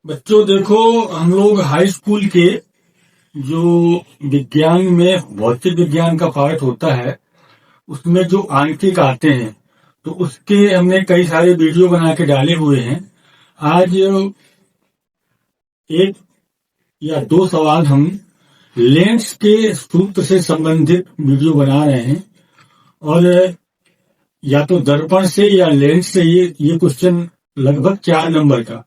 बच्चों देखो, हम लोग हाई स्कूल के जो विज्ञान में भौतिक विज्ञान का पार्ट होता है उसमें जो आंकिक आते हैं तो उसके हमने कई सारे वीडियो बना के डाले हुए हैं। आज एक या दो सवाल हम लेंस के सूत्र से संबंधित वीडियो बना रहे हैं और या तो दर्पण से या लेंस से ये क्वेश्चन लगभग 4 नंबर का,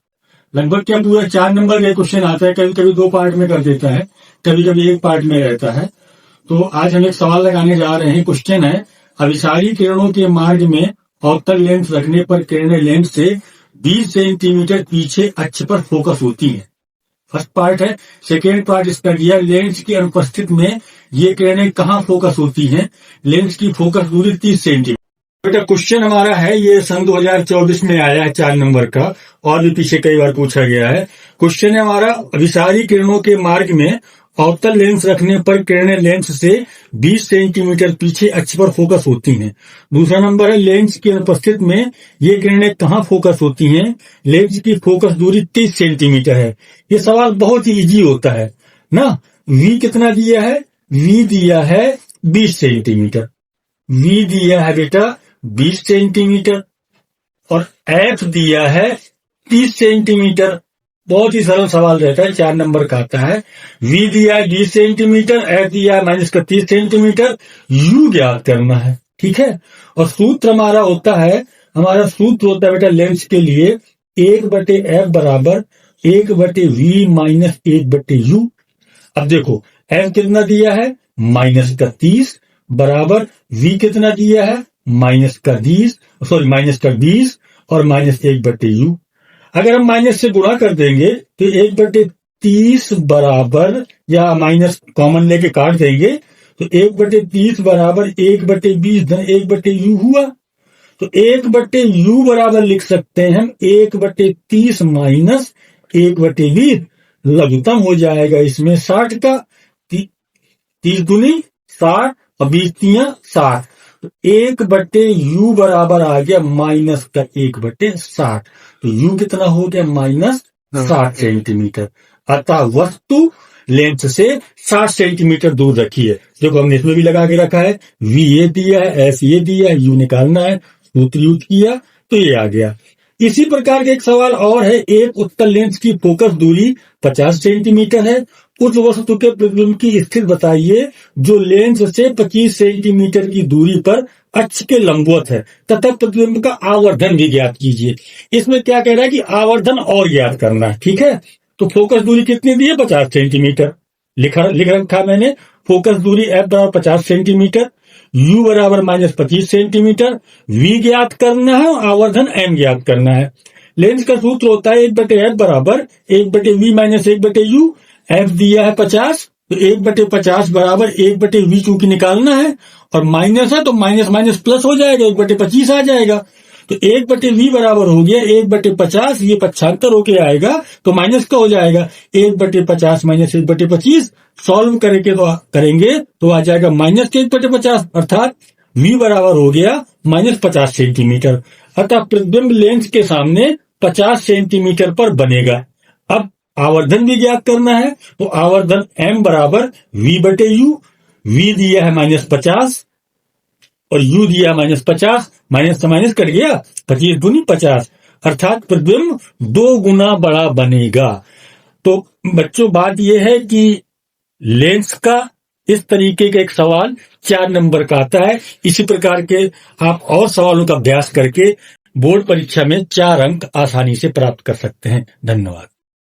लगभग क्या पूरा 4 नंबर का क्वेश्चन आता है। कभी कभी 2 पार्ट में कर देता है, कभी कभी 1 पार्ट में रहता है। तो आज हम एक सवाल लगाने जा रहे हैं। क्वेश्चन है, अभिसारी किरणों के मार्ग में अवतल लेंस रखने पर किरणें लेंस से 20 सेंटीमीटर पीछे अक्ष पर फोकस होती हैं। फर्स्ट पार्ट है। सेकेंड पार्ट इसका दिया, लेंस की अनुपस्थित में ये किरणें कहाँ फोकस होती हैं। लेंस की फोकस दूरी 30 सेंटीमीटर। बेटा क्वेश्चन हमारा है, ये सन 2024 में आया है 4 नंबर का, और भी पीछे कई बार पूछा गया है। क्वेश्चन है हमारा, अभिसारी किरणों के मार्ग में अवतल लेंस रखने पर किरणें लेंस से 20 सेंटीमीटर पीछे अक्ष पर फोकस होती हैं। दूसरा नंबर है, लेंस की अनुपस्थित में ये किरणें कहाँ फोकस होती हैं। लेंस की फोकस दूरी 30 सेंटीमीटर है। ये सवाल बहुत ही इजी होता है ना। V कितना दिया है? V दिया है 20 सेंटीमीटर। V दिया है बेटा 20 सेंटीमीटर और F दिया है 30 सेंटीमीटर। बहुत ही सरल सवाल रहता है, 4 नंबर का आता है। V दिया है 20 सेंटीमीटर, F दिया है -30 सेंटीमीटर, U ज्ञात करना है। ठीक है। और सूत्र हमारा होता है, बेटा लेंस के लिए 1/F बराबर 1/V माइनस 1/U। अब देखो F कितना दिया है -30 बराबर V कितना दिया है -20 और -1/U। अगर हम माइनस से गुणा कर देंगे तो 1/30 बराबर, या माइनस कॉमन लेके काट देंगे तो 1/30 बराबर 1/20 धन 1/U हुआ। तो 1/U बराबर लिख सकते हैं हम 1/30 माइनस 1/20। लघुत्तम हो जाएगा इसमें 60 का। 30 दूनी 60 और 20 तियां 60। तो 1/U बराबर आ गया माइनस का 1/60। तो U कितना हो गया -60 सेंटीमीटर। अतः वस्तु लेंस से 60 सेंटीमीटर दूर रखी है। देखो हमने इसमें भी लगा के रखा है, V ये दिया है, S ये दिया है, U निकालना है, सूत्र यूज किया तो ये आ गया। इसी प्रकार का एक सवाल और है, एक उत्तल लेंस की फोकस दूरी 50 सेंटीमीटर है। उस वस्तु के प्रतिबिंब की स्थिति बताइए जो लेंस से 25 सेंटीमीटर की दूरी पर अक्ष के लंबवत है तथा प्रतिबिंब का आवर्धन भी ज्ञात कीजिए। इसमें क्या कह रहा है कि आवर्धन और ज्ञात करना है। ठीक है। तो फोकस दूरी कितनी दी है? 50 सेंटीमीटर। लिख रखा मैंने, फोकस दूरी F बराबर 50 सेंटीमीटर, U बराबर -25 सेंटीमीटर, V ज्ञात करना है और आवर्धन M ज्ञात करना है। लेंस का सूत्र होता है 1/F बराबर 1/V माइनस 1/U। F दिया है 50, तो 1/50 बराबर 1/V चूंकि निकालना है और माइनस है तो माइनस माइनस प्लस हो जाएगा, 1/25 आ जाएगा। तो 1/V बराबर हो गया 1/50, ये 75 होके आएगा तो माइनस का हो जाएगा 1/50 माइनस 1/25। सॉल्व करेंगे तो आ जाएगा माइनस के 1/50, अर्थात V बराबर हो गया -50 सेंटीमीटर। अतः प्रतिबिंब लेंस के सामने 50 सेंटीमीटर पर बनेगा। अब आवर्धन भी ज्ञात करना है, तो आवर्धन M बराबर V/U। V दिया है -50 और U दिया है -50, माइनस से माइनस कट गया, 25 दूनी 50, अर्थात प्रतिबिंब 2 गुना बड़ा बनेगा। तो बच्चों बात यह है कि लेंस का इस तरीके का एक सवाल 4 नंबर का आता है। इसी प्रकार के आप और सवालों का अभ्यास करके बोर्ड परीक्षा में 4 अंक आसानी से प्राप्त कर सकते हैं। धन्यवाद।